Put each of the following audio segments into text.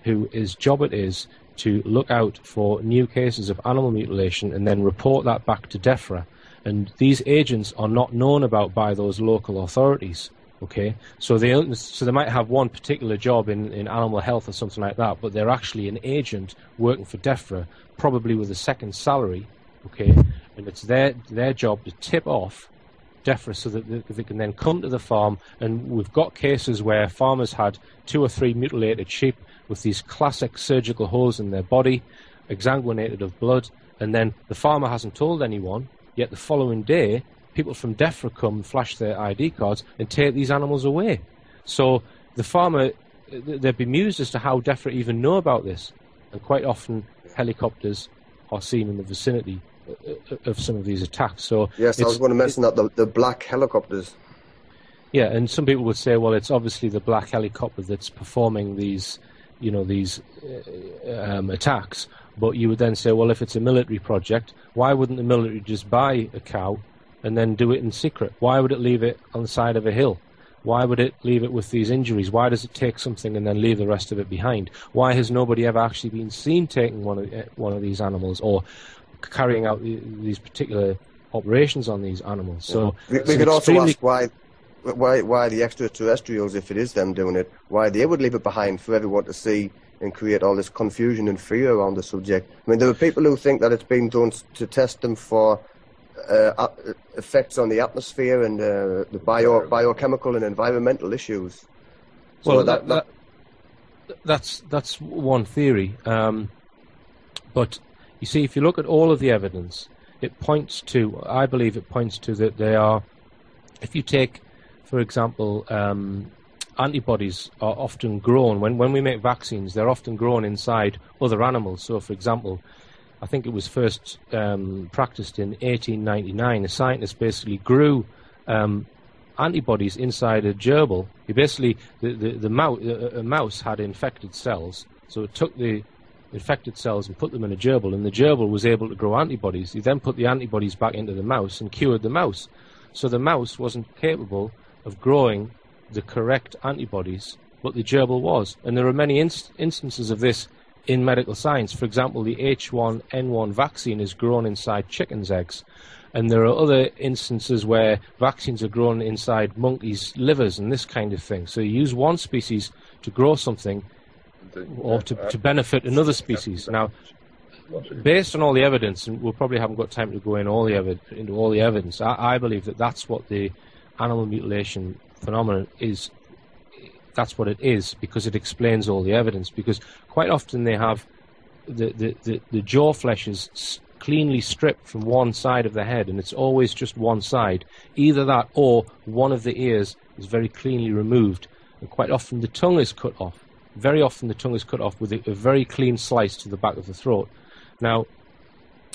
whose job it is to look out for new cases of animal mutilation and then report that back to DEFRA. And these agents are not known about by those local authorities. Okay, so they might have one particular job in animal health or something like that, but they're actually an agent working for DEFRA, probably with a second salary. Okay, and it's their job to tip off DEFRA so that they can then come to the farm. And we've got cases where farmers had 2 or 3 mutilated sheep with these classic surgical holes in their body, exsanguinated of blood, and then the farmer hasn't told anyone, yet the following day people from DEFRA come, flash their ID cards, and take these animals away. So the farmer, they're bemused as to how DEFRA even know about this. And quite often helicopters are seen in the vicinity of some of these attacks. So yes, I was going to mention that, the black helicopters. Yeah, and some people would say, well, it's obviously the black helicopter that's performing these, attacks. But you would then say, well, if it's a military project, why wouldn't the military just buy a cow and then do it in secret? Why would it leave it on the side of a hill? Why would it leave it with these injuries? Why does it take something and then leave the rest of it behind? Why has nobody ever actually been seen taking one of these animals or carrying out these particular operations on these animals? So we could also ask why the extraterrestrials, if it is them doing it, why they would leave it behind for everyone to see and create all this confusion and fear around the subject. I mean, there are people who think that it's been done to test them for effects on the atmosphere and the biochemical and environmental issues. So well, that's one theory. But you see, if you look at all of the evidence, I believe it points to that they are, if you take, for example, antibodies are often grown, when we make vaccines, they're often grown inside other animals. So, for example, I think it was first practiced in 1899. A scientist basically grew antibodies inside a gerbil. He basically, a mouse had infected cells, so it took the infected cells and put them in a gerbil, and the gerbil was able to grow antibodies. He then put the antibodies back into the mouse and cured the mouse. So the mouse wasn't capable of growing the correct antibodies, but the gerbil was. And there are many instances of this in medical science. For example, the H1N1 vaccine is grown inside chickens' eggs. And there are other instances where vaccines are grown inside monkeys' livers and this kind of thing. So you use one species to grow something or to benefit another species. Now, based on all the evidence, and we probably haven't got time to go into all the evidence, I believe that that's what the animal mutilation phenomenon is. That's what it is, because it explains all the evidence. Because quite often they have the jaw flesh is cleanly stripped from one side of the head, and it's always just one side. Either that or one of the ears is very cleanly removed, and quite often the tongue is cut off. Very often the tongue is cut off with a very clean slice to the back of the throat. Now,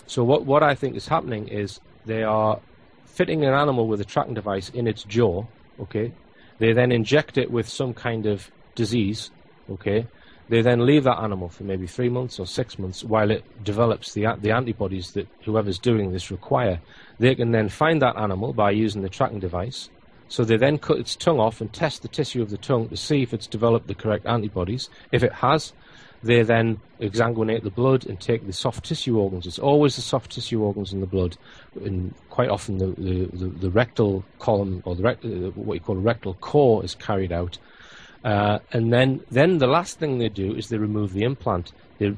so what I think is happening is they are fitting an animal with a tracking device in its jaw, okay? They then inject it with some kind of disease, okay? They then leave that animal for maybe 3 months or 6 months while it develops the antibodies that whoever's doing this require. They can then find that animal by using the tracking device. So they then cut its tongue off and test the tissue of the tongue to see if it's developed the correct antibodies. If it has, they then exsanguinate the blood and take the soft tissue organs. It's always the soft tissue organs in the blood, and quite often the rectal column, or what you call a rectal core, is carried out. And then the last thing they do is they remove the implant. They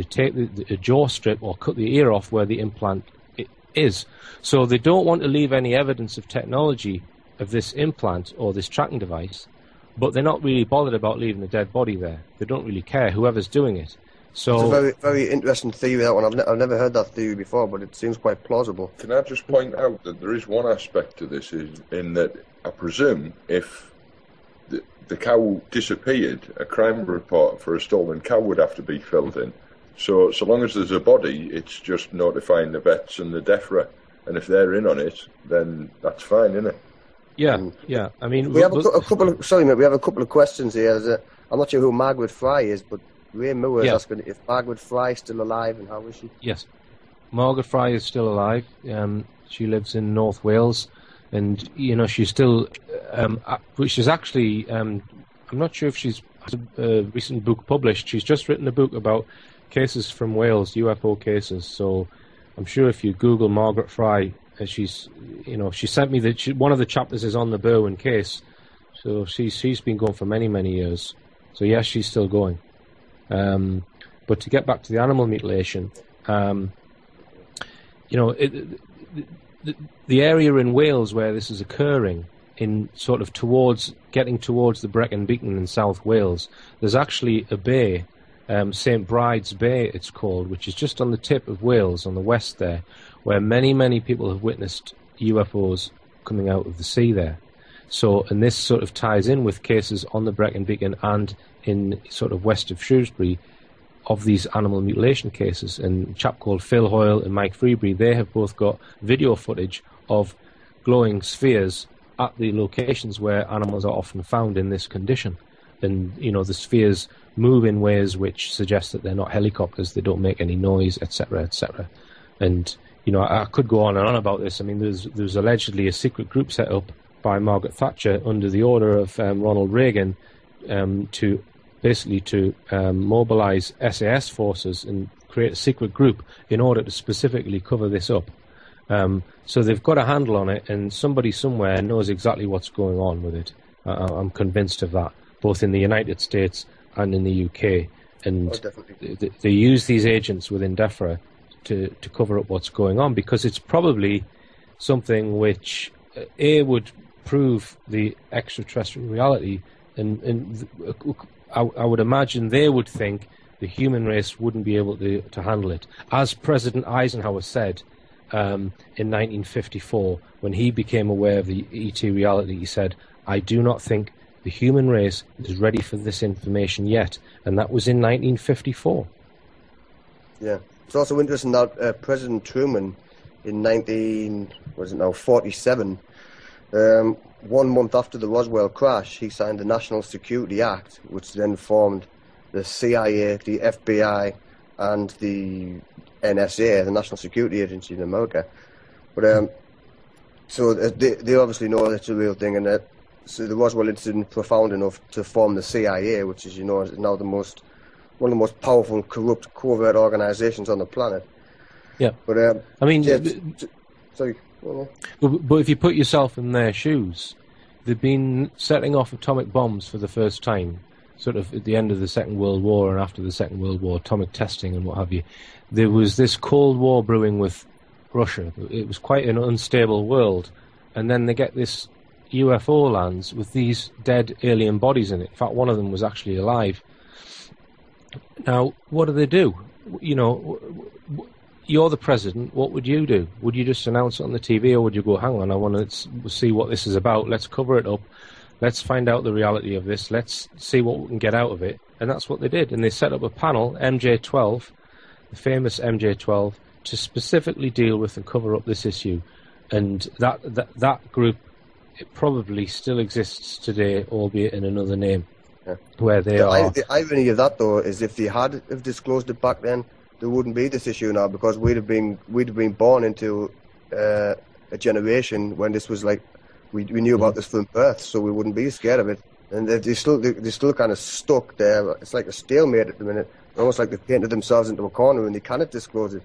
take the jaw strip or cut the ear off where the implant is. So they don't want to leave any evidence of technology of this implant or this tracking device, but they're not really bothered about leaving a dead body there. They don't really care, whoever's doing it. So it's a very, very interesting theory, that one. I've never heard that theory before, but it seems quite plausible. Can I just point out that there is one aspect to this, is in that I presume if the cow disappeared, a crime report for a stolen cow would have to be filled in. So long as there's a body, it's just notifying the vets and the DEFRA, and if they're in on it, then that's fine, isn't it? Yeah. I mean, we have a couple of, sorry, mate, we have a couple of questions here. I'm not sure who Margaret Fry is, but Ray Moore is asking if Margaret Fry is still alive and how is she? Yes, Margaret Fry is still alive. She lives in North Wales, and she's still, which is actually, I'm not sure if she's a recent book published. She's just written a book about cases from Wales, UFO cases. So I'm sure if you Google Margaret Fry, she sent me one of the chapters is on the Berwyn case. So she's been going for many years. So yes, she's still going. But to get back to the animal mutilation, the area in Wales where this is occurring, in sort of getting towards the Brecon Beacon in South Wales, there's actually a bay, St Bride's Bay it's called, which is just on the tip of Wales, on the west there, where many people have witnessed UFOs coming out of the sea there. So, and this sort of ties in with cases on the Brecon Beacon and in sort of west of Shrewsbury of these animal mutilation cases. And a chap called Phil Hoyle and Mike Freebury, they have both got video footage of glowing spheres at the locations where animals are often found in this condition. And, the spheres move in ways which suggest that they're not helicopters, they don't make any noise, etc., etc. And, I could go on and on about this. I mean, there's allegedly a secret group set up by Margaret Thatcher under the order of Ronald Reagan to mobilize SAS forces and create a secret group in order to specifically cover this up. So they've got a handle on it, and somebody somewhere knows exactly what's going on with it. I'm convinced of that, both in the United States and in the UK. And they use these agents within DEFRA to cover up what's going on, because it's probably something which would prove the extraterrestrial reality, and I would imagine they would think the human race wouldn't be able to handle it. As President Eisenhower said in 1954, when he became aware of the ET reality, he said, "I do not think the human race is ready for this information yet," and that was in 1954. Yeah, it's also interesting that President Truman in 1947, 1 month after the Roswell crash, he signed the National Security Act, which then formed the CIA, the FBI, and the NSA, the National Security Agency in America. But so they obviously know it's a real thing, and that so the Roswell incident profound enough to form the CIA, which is, is now one of the most powerful, corrupt, covert organizations on the planet. Yeah, but I mean, sorry. But if you put yourself in their shoes, they've been setting off atomic bombs for the first time, sort of at the end of the Second World War and after the Second World War, atomic testing and what have you. There was this Cold War brewing with Russia. It was quite an unstable world. And then they get this UFO lands with these dead alien bodies in it. In fact, one of them was actually alive. Now, what do? You're the president, what would you do? Would you just announce it on the TV, or would you go, hang on, I want to see what this is about, let's cover it up, let's find out the reality of this, let's see what we can get out of it? And that's what they did. And they set up a panel, MJ12, the famous MJ12, to specifically deal with and cover up this issue. And that group, it probably still exists today, albeit in another name, where they are. The irony of that, though, is if they had disclosed it back then, there wouldn't be this issue now, because we'd have been born into a generation when this was like we knew about this from birth, so we wouldn't be scared of it. And they're still kind of stuck there. It's like a stalemate at the minute, almost like they've painted themselves into a corner and they cannot disclose it.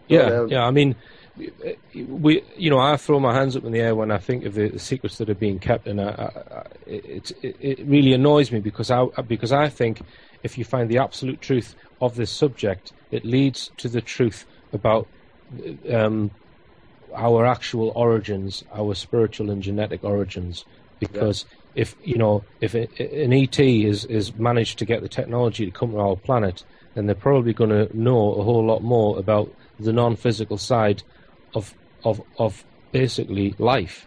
Yeah. I mean, I throw my hands up in the air when I think of the secrets that are being kept, and it really annoys me because I think if you find the absolute truth of this subject, it leads to the truth about our actual origins, our spiritual and genetic origins. Because if an ET is managed to get the technology to come to our planet, then they're probably going to know a whole lot more about the non-physical side of basically life.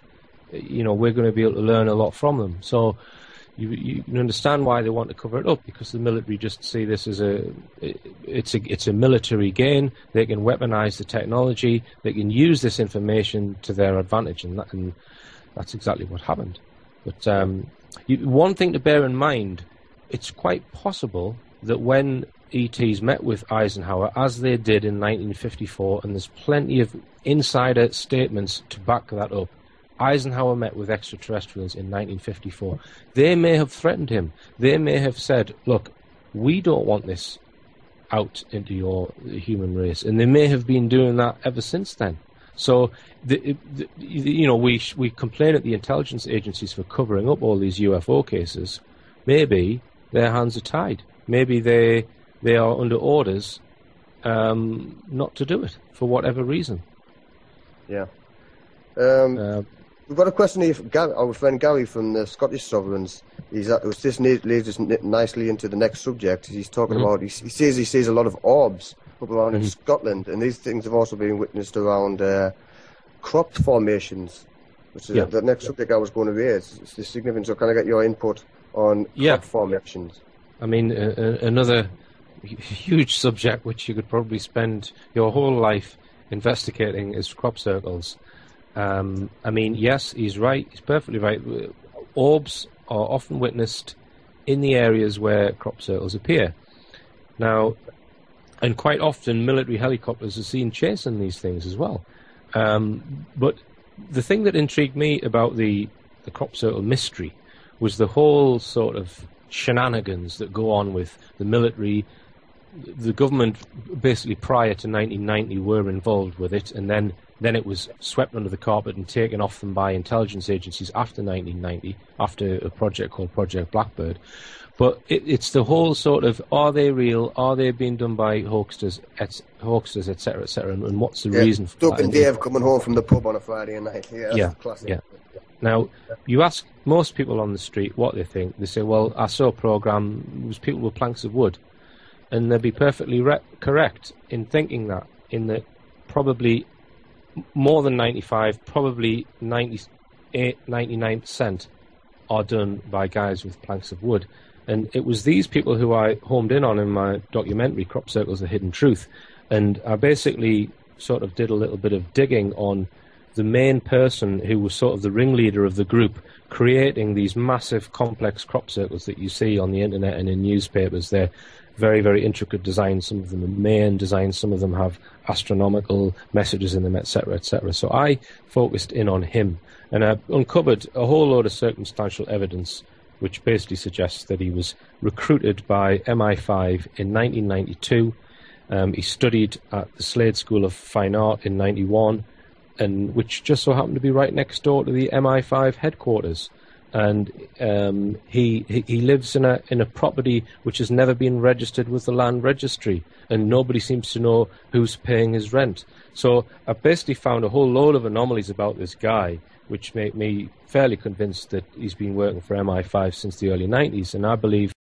We're going to be able to learn a lot from them. So you can understand why they want to cover it up, because the military just see this as it's a military gain. They can weaponize the technology. They can use this information to their advantage, and that's exactly what happened. But one thing to bear in mind, it's quite possible that when ETs met with Eisenhower, as they did in 1954, and there's plenty of insider statements to back that up, Eisenhower met with extraterrestrials in 1954. They may have threatened him. They may have said, look, we don't want this out into your human race. And they may have been doing that ever since then. So, we complain at the intelligence agencies for covering up all these UFO cases. Maybe their hands are tied. Maybe they are under orders not to do it for whatever reason. Yeah. We've got a question here from our friend Gary from the Scottish Sovereigns. This leads us nicely into the next subject. He's talking about, he sees a lot of orbs up around in Scotland, and these things have also been witnessed around crop formations, which is the next subject I was going to raise. It's the significance. So can I get your input on crop formations? I mean, another huge subject which you could probably spend your whole life investigating is crop circles. I mean, yes, he's right. He's perfectly right. Orbs are often witnessed in the areas where crop circles appear. Now, and quite often military helicopters are seen chasing these things as well. But the thing that intrigued me about the crop circle mystery was the whole sort of shenanigans that go on with the military. The government, basically prior to 1990, were involved with it, and then it was swept under the carpet and taken off them by intelligence agencies after 1990, after a project called Project Blackbird. But it's the whole sort of, are they real? Are they being done by hoaxsters, etc., and what's the reason for Doug that? and Dave coming home from the pub on a Friday night. Yeah, classic. Yeah. Now, you ask most people on the street what they think. They say, well, I saw a program, it was people with planks of wood. And they'd be perfectly correct in thinking that, in that probably more than 95, probably 98, 99% are done by guys with planks of wood. And it was these people who I homed in on in my documentary, Crop Circles, The Hidden Truth. And I basically sort of did a little bit of digging on the main person who was sort of the ringleader of the group, creating these massive, complex crop circles that you see on the internet and in newspapers. They're very, very intricate designs. Some of them are Mayan designs. Some of them have astronomical messages in them, etc., etc. So I focused in on him, and I uncovered a whole load of circumstantial evidence which basically suggests that he was recruited by MI5 in 1992. He studied at the Slade School of Fine Art in 91, and which just so happened to be right next door to the MI5 headquarters. And he lives in a property which has never been registered with the land registry, and nobody seems to know who's paying his rent. So I basically found a whole load of anomalies about this guy, which make me fairly convinced that he's been working for MI5 since the early 90s, and I believe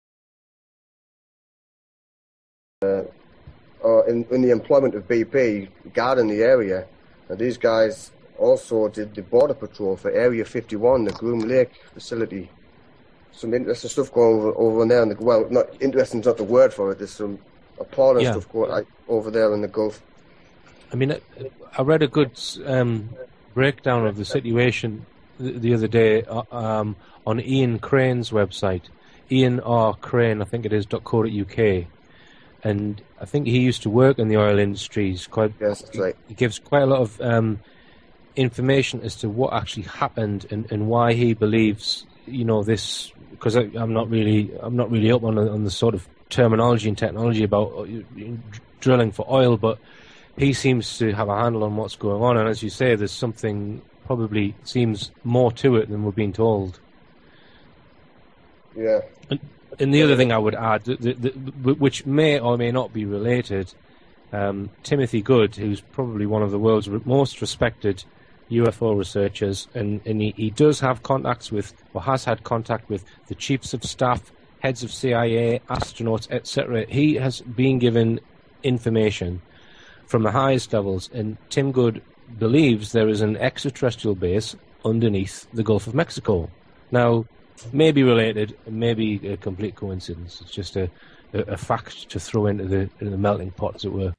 in the employment of BP, guarding the area, and these guys also did the border patrol for Area 51, the Groom Lake facility. Some interesting stuff going over there. Well, not interesting is not the word for it. There's some appalling stuff going over there in the Gulf. I mean, I read a good breakdown of the situation the other day on Ian Crane's website, Ian R. Crane, I think it is, .co.uk. And I think he used to work in the oil industries. Yes, that's right. He gives quite a lot of information as to what actually happened and why he believes, this. Because I'm not really up on the sort of terminology and technology about drilling for oil, but he seems to have a handle on what's going on. And as you say, there's something probably seems more to it than we're being told. Yeah. And the other thing I would add, which may or may not be related, Timothy Good, who's probably one of the world's most respected UFO researchers, and he does have contacts with, or has had contact with, the chiefs of staff, heads of CIA, astronauts, etc. He has been given information from the highest levels, and Tim Good believes there is an extraterrestrial base underneath the Gulf of Mexico. Now, maybe related, maybe a complete coincidence. It's just a fact to throw into the melting pot, as it were.